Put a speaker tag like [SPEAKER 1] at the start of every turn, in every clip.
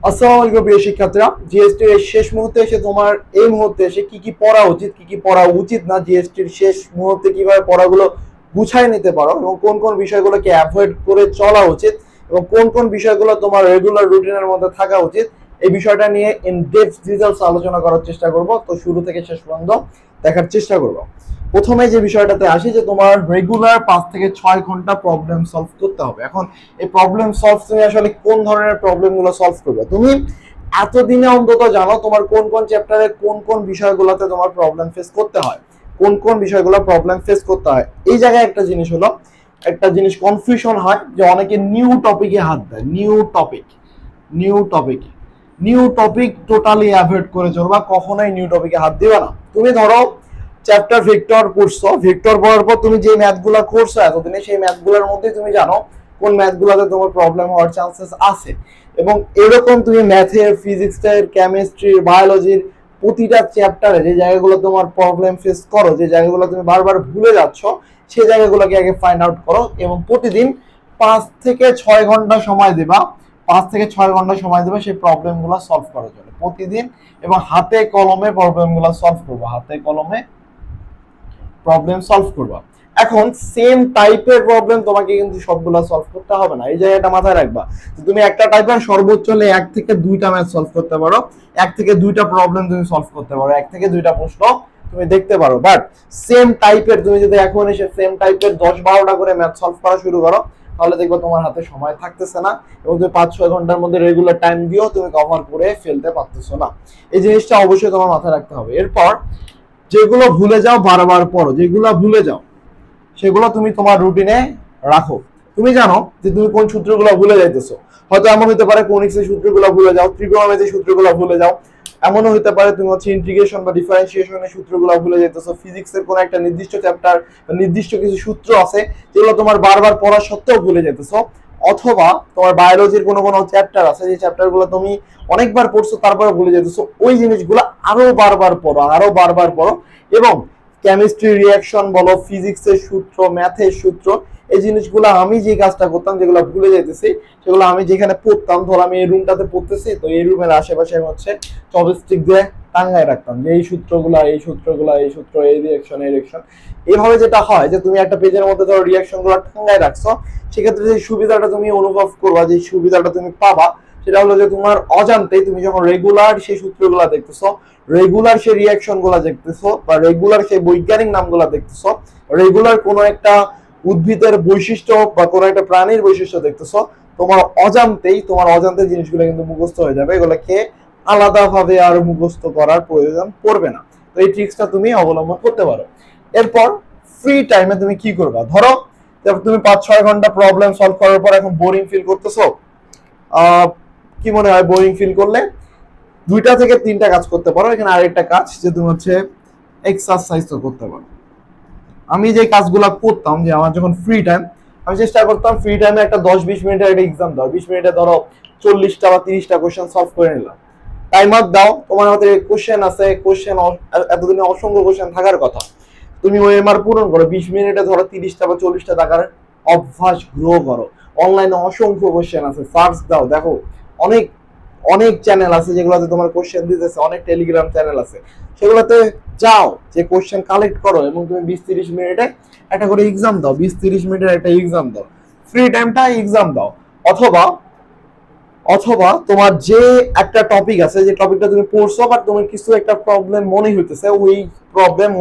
[SPEAKER 1] আসসালামু আলাইকুম প্রিয় শিক্ষার্থীরা, জিএসটির এই শেষ মুহূর্তে এসে তোমার এই মুহূর্তে এসে কি কি পড়া উচিত, কি কি পড়া উচিত না, জিএসটির শেষ মুহূর্তে কিভাবে পড়াগুলো গুছায় নিতে পারো এবং কোন কোন বিষয়গুলোকে অ্যাভয়েড করে চলা উচিত এবং কোন কোন বিষয়গুলো তোমার রেগুলার রুটিনের মধ্যে থাকা উচিত, এই বিষয়টা নিয়ে ইন ডেপথ ডিটেইলস আলোচনা করার চেষ্টা করব। তো শুরু থেকে শেষ পর্যন্ত দেখার চেষ্টা করব। প্রথমে যে বিষয়টাতে আসি যে তোমার রেগুলার 5 থেকে 6 ঘন্টা প্রবলেম সলভ করতে হবে। এখন এই প্রবলেম সলভ তুমি আসলে কোন ধরনের প্রবলেমগুলো সলভ করবে, তুমি এতদিনে অন্তত জানো তোমার কোন কোন চ্যাপ্টারে কোন কোন বিষয়গুলোতে তোমার প্রবলেম ফেস করতে হয়, কোন কোন বিষয়গুলো প্রবলেম ফেস করতে হয়। এই জায়গায় একটা জিনিস হলো, একটা জিনিস কনফিউশন হয় যে অনেকে নিউ টপিকে হাত দেয়। নিউ টপিক টোটালি অ্যাভয়েড করে চলবা, কখনোই নিউ টপিকে হাত দিবে না। তুমি ধরো চ্যাপ্টার ভেক্টর পড়ছো, ভেক্টর পড়ার পর তুমি যে ম্যাথগুলো করছো এতদিনে, সেই ম্যাথগুলোর মধ্যে তুমি জানো কোন ম্যাথগুলোতে তোমার প্রবলেম হওয়ার চান্সেস আছে। এবং এরকম তুমি ম্যাথের, ফিজিক্সের, কেমিস্ট্রির, বায়োলজির প্রতিটা চ্যাপ্টারে যে জায়গাগুলো তোমার প্রবলেম ফেস করো, যে জায়গাগুলো তুমি বারবার ভুলে যাচ্ছ, সেই জায়গাগুলোকে আগে ফাইন্ড আউট করো এবং প্রতিদিন 5 থেকে 6 ঘন্টা সময় দেবা। 5 থেকে 6 ঘন্টা সময় দেবে সেই প্রবলেমগুলো সলভ করার জন্য প্রতিদিন, এবং হাতে কলমে প্রবলেমগুলো সলভ করবো, হাতে কলমে প্রবলেম সলভ করবা। এখন সেম টাইপের প্রবলেম তোমাকে কিন্তু সবগুলা সলভ করতে হবে না, এই জায়গাটা মাথায় রাখবা। তুমি একটা টাইপের সর্বোচ্চ হলে 1 থেকে 2টা ম্যাথ সলভ করতে পারো, 1 থেকে 2টা প্রবলেম তুমি সলভ করতে পারো, 1 থেকে 2টা প্রশ্ন তুমি দেখতে পারো। বাট সেম টাইপের তুমি যদি এখন এসে সেম টাইপের 10-12টা করে ম্যাথ সলভ করা শুরু করো, তাহলে দেখবো তোমার হাতে সময় থাকতেছে না এবং তুমি 5-6 ঘন্টার মধ্যে রেগুলার টাইম দিও তুমি কভার করে ফেলতে পারতেছো না। এই জিনিসটা অবশ্যই তোমার মাথায় রাখতে হবে। এরপর যেগুলো ভুলে যাও বারবার পড়ো, যেগুলো ভুলে যাও সেগুলো তুমি তোমার রুটিনে রাখো। তুমি জানো যে তুমি কোন সূত্রগুলো ভুলে যাইতেছো, হয়তো এমন হতে পারে কোনিক্সের সূত্রগুলো ভুলে যাও, ত্রিকোণমিতির সূত্রগুলো ভুলে যাও, এমনও হতে পারে তুমি ইন্টিগ্রেশন বা ডিফারেন্সিয়েশনের সূত্রগুলো ভুলে যাইতেছো, ফিজিক্সের কোনো একটা নির্দিষ্ট চ্যাপ্টার বা নির্দিষ্ট কিছু সূত্র আছে যেগুলো তোমার বারবার পড়া সত্ত্বেও ভুলে যেতেছো, অথবা তোমার বায়োলজির কোনো কোনো চ্যাপ্টার আছে যে চ্যাপ্টারগুলো তুমি অনেকবার পড়ছো তারপরে ভুলে যেতেছো, ওই জিনিসগুলো আরো বারবার পড়ো। এবং কেমিস্ট্রি রিঅ্যাকশন বলো, ফিজিক্সের সূত্র, ম্যাথের সূত্র, এই জিনিসগুলো আমি যে কাজটা করতাম যেগুলো ভুলে যেতেছি, সেগুলো আমি যেখানে পড়তাম, ধর আমি এই রুমটাতে পড়তেছি, তো এই রুমের আশেপাশে আমি হচ্ছে চপস্টিক দিয়ে টাঙ্গায় রাখতাম যে এই সূত্র, এই রিঅ্যাকশন। এইভাবে যেটা হয় যে তুমি একটা পেজের মধ্যে ধরো রিঅ্যাকশনগুলো টাঙ্গায় রাখছো, সেক্ষেত্রে যে সুবিধাটা তুমি অনুভব করবা, যে সুবিধাটা তুমি পাবা, সেটা হলো যে তোমার অজান্তেই তুমি যখন রেগুলার সেই সূত্রগুলো দেখতেছো, রেগুলার সেই রিঅ্যাকশন গুলা দেখতেছো, বা রেগুলার সেই বৈজ্ঞানিক নামগুলা দেখতেছো, রেগুলার কোনো একটা উদ্ভিদের বৈশিষ্ট্য বা কোনো একটা প্রাণীর বৈশিষ্ট্য দেখতেছো, তোমার অজান্তে জিনিসগুলো কিন্তু মুখস্থ হয়ে যাবে। এগুলোকে আলাদাভাবে আর মুখস্থ করার প্রয়োজন পড়বে না। তো এই ট্রিক্সটা তুমি অবলম্বন করতে পারো। এরপর ফ্রি টাইমে তুমি কি করবা, ধরো তুমি 5-6 ঘন্টা প্রবলেম সলভ করার পর এখন বোরিং ফিল করতেছো। কি মনে হয় বোরিং ফিল করলে 2টা থেকে 3টা কাজ করতে পারো। এখানে আরেকটা কাজ যে তুমি হচ্ছে এক্সারসাইজ করতে পারো। আমি যে কাজগুলো করতাম, যে আমার যখন ফ্রি টাইম, আমি চেষ্টা করতাম ফ্রি টাইমে একটা 10-20 মিনিটের একটা এক্সাম দাও, 20 মিনিটে ধরো 40টা বা 30টা কোশ্চেন সলভ করে নিলাম। টাইমার দাও, তোমার হাতে কোশ্চেন আছে, কোশ্চেন এতদিনে অসংখ্য কোশ্চেন থাকার কথা, তুমি ওএমআর পূরণ করো, 20 মিনিটে ধরো 30টা বা 40টা টাকার অভ্যাস গ্রো করো। অনলাইনে অসংখ্য কোশ্চেন আছে, সার্চ দাও, দেখো অনেক অনেক চ্যানেল আছে যেগুলোতে তোমার কোশ্চেন দিতেছে, অনেক টেলিগ্রাম চ্যানেল আছে, সেগুলোতে যাও, যে কোশ্চেন কালেক্ট করো এবং তুমি 20-30 মিনিটে একটা করে এক্সাম দাও, 20-30 মিনিটের একটা এক্সাম দাও, ফ্রি টাইমটা এক্সাম দাও। অথবা অথবা তোমার যে একটা টপিক আছে, যে টপিকটা তুমি পড়ছো বাট তোমার কিছু একটা প্রবলেম মনে হইতেছে,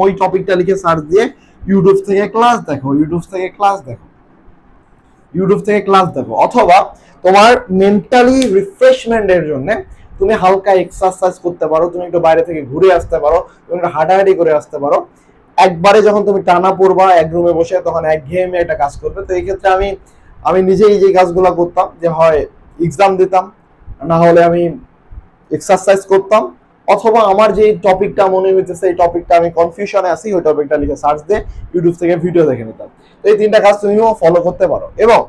[SPEAKER 1] ওই টপিকটা লিখে সার্চ দিয়ে ইউটিউব থেকে ক্লাস দেখো। অথবা তোমার মেন্টালি রিফ্রেশমেন্টের জন্য তুমি হালকা এক্সারসাইজ করতে পারো, তুমি একটু বাইরে থেকে ঘুরে আসতে পারো, তুমি একটু হাঁটাহাঁটি করে আসতে পারো। একবারে যখন তুমি টানা পড়বা এক রুমে বসে, তখন একঘেয়েমি একটা কাজ করবে। তো এই ক্ষেত্রে আমি নিজেই যে কাজগুলো করতাম, যে হয় এক্সাম দিতাম, না হলে আমি এক্সারসাইজ করতাম, অথবা আমার যে টপিকটা মনে হইতেছে, এই টপিকটা আমি কনফিউশনে আছি, ওই টপিকটা লিখে সার্চ দিয়ে ইউটিউব থেকে ভিডিও দেখে নিতাম। তো এই 3টা কাজ তুমিও ফলো করতে পারো। এবং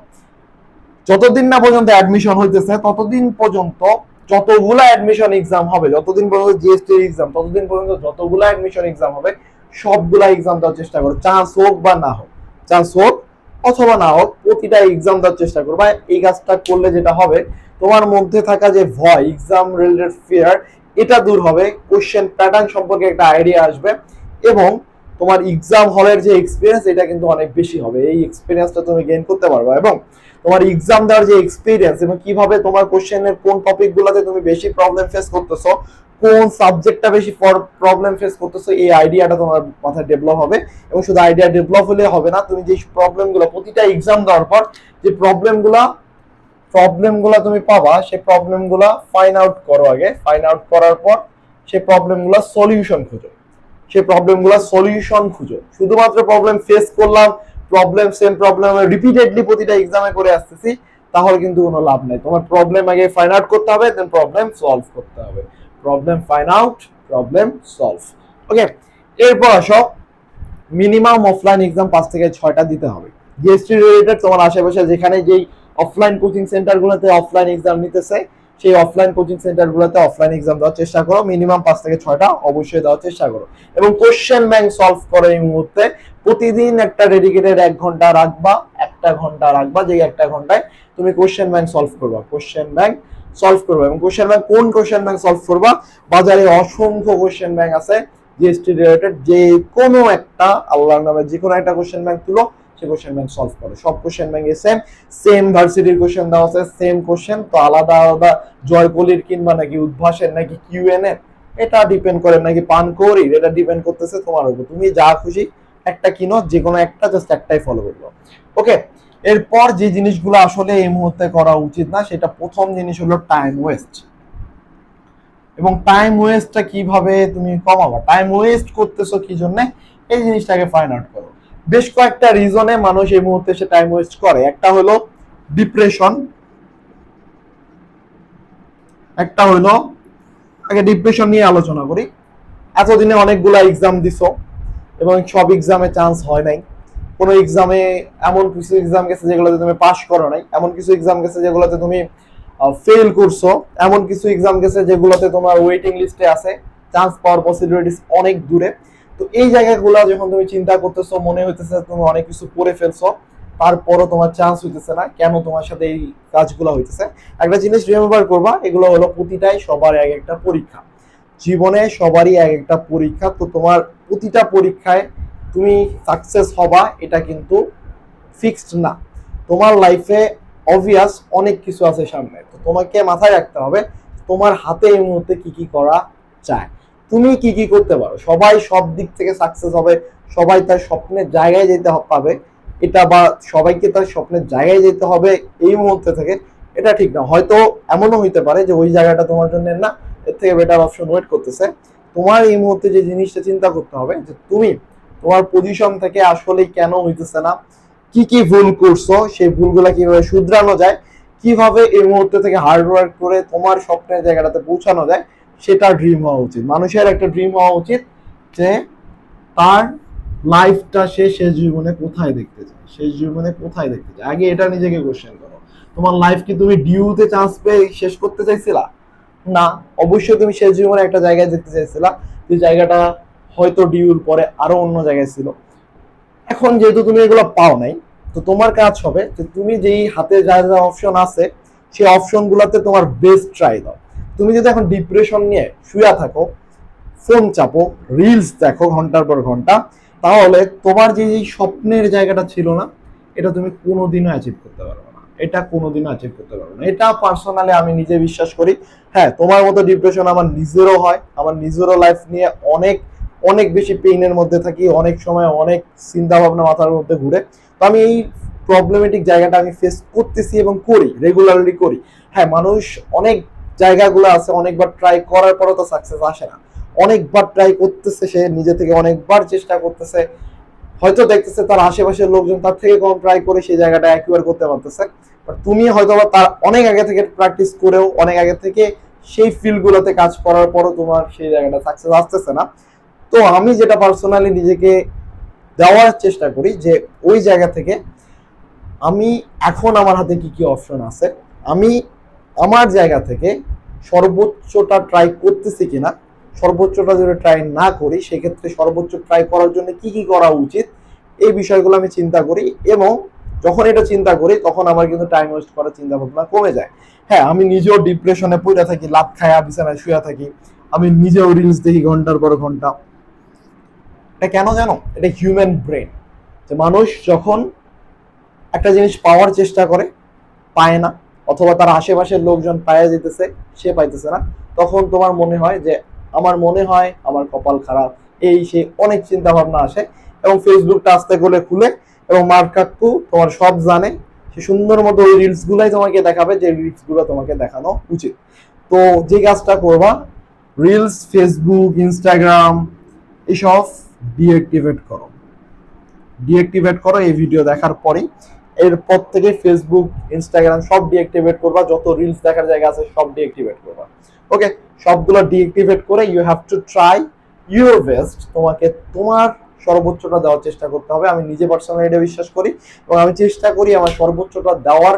[SPEAKER 1] যতদিন না পর্যন্ত অ্যাডমিশন হইতেছে, ততদিন পর্যন্ত যতগুলা অ্যাডমিশন এক্সাম হবে, যতদিন পর্যন্ত জিএসটি এক্সাম, ততদিন পর্যন্ত যতগুলা অ্যাডমিশন এক্সাম হবে, সবগুলা এক্সাম দেওয়ার চেষ্টা করো, চান্স হোক বা না হোক, অথবা না হোক প্রতিটা এক্সাম দেওয়ার চেষ্টা করবা। এই কাজটা করলে যেটা হবে, তোমার মধ্যে থাকা যে ভয়, এক্সাম রিলেটেড ফিয়ার, এটা দূর হবে, কোশ্চেন প্যাটার্ন সম্পর্কে একটা আইডিয়া আসবে, এবং তোমার এক্সাম হলের যে এক্সপিরিয়েন্স এটা কিন্তু অনেক বেশি হবে। এই এক্সপিরিয়েন্সটা তুমি গেইন করতে পারবে, এবং তোমার এক্সাম দেওয়ার যে এক্সপিরিয়েন্স এবং কিভাবে তোমার কোশ্চেনের কোন টপিকগুলোতে তুমি বেশি প্রবলেম ফেস করতেছো, কোন সাবজেক্টটা বেশি প্রবলেম ফেস করতেছো, এই আইডিয়াটা তোমার মাথায় ডেভেলপ হবে। এবং শুধু আইডিয়া ডেভেলপ হলে হবে না, তুমি যে প্রবলেমগুলো প্রতিটা এক্সাম দেওয়ার পর যে প্রবলেমগুলো তুমি পাবা, সেই প্রবলেমগুলো ফাইন্ড আউট করো আগে। ফাইন্ড আউট করার পর সেই প্রবলেমগুলো সলিউশন খুঁজো। শুধুমাত্র প্রবলেম ফেস করলাম, সেম প্রবলেম রিপিটেডলি প্রতিটা এক্সামে করে আসতেছি, তাহলে কিন্তু কোনো লাভ নাই। তোমার প্রবলেম আগে ফাইন্ড আউট করতে হবে, দেন প্রবলেম সলভ করতে হবে। Problem find out, problem solve. Okay, এরপর আসো, মিনিমাম অফলাইন এক্সাম 5 থেকে 6টা দিতে হবে। জিএসটি রিলেটেড তোমার আশেপাশে যেখানে যেই অফলাইন কোচিং সেন্টারগুলোতে অফলাইন এক্সাম নিতেছে, সেই অফলাইন কোচিং সেন্টারগুলোতে অফলাইন এক্সাম দেওয়ার চেষ্টা করো। মিনিমাম 5 থেকে 6টা অবশ্যই দেওয়ার চেষ্টা করো, এবং কোশ্চেন ব্যাংক সলভ করো। এই মুহূর্তে প্রতিদিন একটা ডেডিকেটেড 1 ঘন্টা রাখবা, 1টা ঘন্টা রাখবা, যে 1টা ঘন্টায় তুমি কোশ্চেন ব্যাংক সলভ করবা। এবং কোশ্চেন ব্যাংক, কোন কোশ্চেন ব্যাংক সলভ করবা? বাজারে অসংখ্য কোশ্চেন ব্যাংক আছে জিএসটি রিলেটেড, যে কোনো একটা, আল্লাহর নামে যে কোনো একটা কোশ্চেন ব্যাংক তুলো, সেই কোশ্চেন ব্যাংক সলভ করো। সব কোশ্চেন ব্যাংকে সেম ভার্সিটির কোশ্চেন দেওয়া আছে, সেম কোশ্চেন, তো আলাদা আলাদা জয়কলির কিংবা নাকি উদ্ভাসের নাকি কিউএন এর, এটা ডিপেন্ড করে, নাকি পানকৌড়ির, এটা ডিপেন্ড করতেছে তোমার উপর। তুমি যা খুশি একটা কিনো, যে কোনো একটা, জাস্ট একটাই ফলো করলো। ওকে, এরপর যে জিনিসগুলো আসলে এই মুহূর্তে করা উচিত না, সেটা প্রথম জিনিস হলো টাইম ওয়েস্ট। এবং টাইম ওয়েস্টটা কিভাবে তুমি কমাবা, টাইম ওয়েস্ট করতেছো কি জন্য, এই জিনিসটাকে ফাইন্ড আউট করো। বেশ কয়েকটা রিজনে মানুষ এই মুহূর্তে সে টাইম ওয়েস্ট করে। একটা হলো ডিপ্রেশন, একটা হলো, আগে ডিপ্রেশন নিয়ে আলোচনা করি। এতদিনে অনেকগুলা এক্সাম দিছো এবং সব এক্সামে চান্স হয় নাই। কোনো এক্সামে এমন কিছু এক্সাম গেছে যেগুলোতে তুমি পাস করো নাই, এমন কিছু এক্সাম গেছে যেগুলোতে তুমি ফেল করছো, এমন কিছু এক্সাম গেছে যেগুলোতে তোমার ওয়েটিং লিস্টে আছে, চান্স পাওয়ার পসিবিলিটিস অনেক দূরে। তো এই জায়গাগুলো যখন তুমি চিন্তা করতেছো, মনে হইতেছে তুমি অনেক কিছু করে ফেলছো, তারপরও তোমার চান্স হইতেছে না, কেন তোমার সাথে এই কাজগুলো হইতেছে? একটা জিনিস রিমেম্বার করবা, এগুলো হলো প্রতিটাই সবার এক একটা পরীক্ষা। জীবনে সবারই এক একটা পরীক্ষা। তো তোমার প্রতিটা পরীক্ষায় তুমি সাকসেস হবা এটা কিন্তু ফিক্সড না। তোমার লাইফে অবভিয়াস অনেক কিছু আছে সামনে, তো তোমাকে মাথায় রাখতে হবে তোমার হাতে এই মুহূর্তে কি কি করা চায়, তুমি কি কি করতে পারো। সবাই সব দিক থেকে সাকসেস হবে, সবাই তার স্বপ্নের জায়গায় যেতে পাবে, এটা বা সবাইকে তার স্বপ্নের জায়গায় যেতে হবে এই মুহূর্তে থেকে, এটা ঠিক না। হয়তো এমনও হইতে পারে যে ওই জায়গাটা তোমার জন্য না, এর থেকে বেটার অপশন ওয়েট করতেছে। তোমার এই মুহূর্তে যে জিনিসটা চিন্তা করতে হবে, যে তুমি তোমার পজিশন থেকে আসলে কেন হইতেছে না, কি কি ভুল করছো, সেই ভুলগুলা কিভাবে শুধরানো যায়, কিভাবে এই মুহূর্তে থেকে হার্ডওয়ার্ক করে তোমার স্বপ্নের জায়গাটাতে পৌঁছানো যায়, সেটা ড্রিম হওয়া উচিত। মানুষের একটা ড্রিম হওয়া উচিত যে তার লাইফটা সে শেষ জীবনে কোথায় দেখতে চায়, আগে এটা নিজেকে কোশ্চেন করো। তোমার লাইফ কি তুমি ডিউতে চান্স পেয়ে শেষ করতে চাইছিলা? না, অবশ্যই তুমি শেষ জীবনে একটা জায়গায় যেতে চাইছিলা, যে জায়গাটা হয়তো ডিউর পরে আরো অন্য জায়গায় ছিল। এখন যেহেতু তুমি এগুলো পাও নাই, তো তোমার কাজ হবে যে তুমি যেই হাতে যা যা অপশন আছে, সেই অপশন গুলাতে তোমার বেস্ট ট্রাই দাও। তুমি যদি এখন ডিপ্রেশন নিয়ে শুয়ে থাকো, ফোন চাপো, রিলস দেখো ঘন্টার পর ঘন্টা, তাহলে তোমার যে স্বপ্নের জায়গাটা ছিল না, এটা তুমি কোনোদিনও অ্যাচিভ করতে পারবে না। এটা পার্সোনালি আমি নিজে বিশ্বাস করি। হ্যাঁ, তোমার মতো ডিপ্রেশন আমার নিজেরও হয়, আমার নিজেরও লাইফ নিয়ে অনেক অনেক বেশি পেইনের মধ্যে থাকি, অনেক সময় অনেক চিন্তা ভাবনা মাথার মধ্যে ঘুরে। তো আমি এই প্রবলেমেটিক জায়গাটা আমি ফেস করতেছি এবং করি, রেগুলারলি করি। হ্যাঁ, মানুষ অনেক জায়গাগুলো আছে, অনেকবার ট্রাই করার পরও তো সাকসেস আসে না। অনেকবার ট্রাই করতেছে, সে নিজে থেকে অনেকবার চেষ্টা করতেছে, হয়তো দেখতেছে তার আশেপাশের লোকজন তার থেকে কম ট্রাই করে সেই জায়গাটা অ্যাকুয়ার করতে পারতেছে, বাট তুমি হয়তো তার অনেক আগে থেকে প্র্যাকটিস করেও, অনেক আগে থেকে সেই ফিল্ডগুলোতে কাজ করার পরও তোমার সেই জায়গাটা সাকসেস আসতেছে না। তো আমি যেটা পার্সোনালি নিজেকে দেওয়ার চেষ্টা করি, যে ওই জায়গা থেকে আমি এখন আমার হাতে কি কি অপশন আছে, আমি আমার জায়গা থেকে সর্বোচ্চটা ট্রাই করতেছি কিনা, সর্বোচ্চটা যদি ট্রাই না করি সেক্ষেত্রে সর্বোচ্চ ট্রাই করার জন্য কি কি করা উচিত, এই বিষয়গুলো আমি চিন্তা করি। এবং যখন এটা চিন্তা করি তখন আমার কিন্তু টাইম ওয়েস্ট করার চিন্তা ভাবনা কমে যায়। হ্যাঁ, আমি নিজেও ডিপ্রেশনে পড়ে থাকি, লাত খায়া বিছানায় শুয়ে থাকি, আমি নিজেও রিলস দেখি ঘন্টার পর ঘন্টা। এটা কেন জানো? এটা হিউম্যান ব্রেন, যে মানুষ যখন একটা জিনিস পাওয়ার চেষ্টা করে, পায় না, অথবা তার আশেপাশের লোকজন পায়ে যেতেছে, সে পাইতেছে না, তখন তোমার মনে হয় যে আমার কপাল খারাপ, এই সে অনেক চিন্তা ভাবনা আসে। এবং ফেসবুকটা আস্তে করে খুলে এবং মার্ক কাকু তোমার সব জানে, সে সুন্দর মতো ওই রিলস গুলাই তোমাকে দেখাবে যে রিলস গুলো তোমাকে দেখানো উচিত। তো যে কাজটা করবা, রিলস, ফেসবুক, ইনস্টাগ্রাম এসব ডিঅ্যাক্টিভেট করো। ডিঅ্যাক্টিভেট করো এই ভিডিও দেখার পরেই। এরপর থেকে ফেসবুক, ইনস্টাগ্রাম সব ডিঅ্যাক্টিভেট করবা, যত রিলস দেখার জায়গা আছে সব ডিঅ্যাক্টিভেট করবা। ওকে, সবগুলো ডিঅ্যাক্টিভেট করে you have to try your best. তোমাকে তোমার সর্বোচ্চটা দেওয়ার চেষ্টা করতে হবে। আমি নিজে পার্সোনালি এটা বিশ্বাস করি এবং আমি চেষ্টা করি আমার সর্বোচ্চটা দেওয়ার,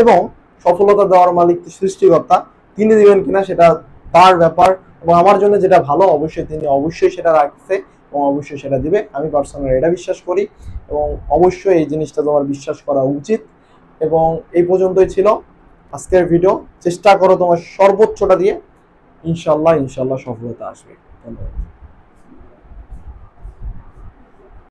[SPEAKER 1] এবং সফলতা দেওয়ার মালিক সৃষ্টিকর্তা, তিনি দিবেন কিনা সেটা তার ব্যাপার। এবং আমার জন্য যেটা ভালো অবশ্যই তিনি অবশ্যই সেটা রাখছে এবং অবশ্যই সেটা দিবে, আমি পার্সোনালি এটা বিশ্বাস করি। এবং অবশ্যই এই জিনিসটা তোমার বিশ্বাস করা উচিত। এবং এই পর্যন্তই ছিল আজকের ভিডিও। চেষ্টা করো তোমার সর্বোচ্চটা দিয়ে, ইনশাল্লাহ ইনশাল্লাহ সফলতা আসবে। ধন্যবাদ।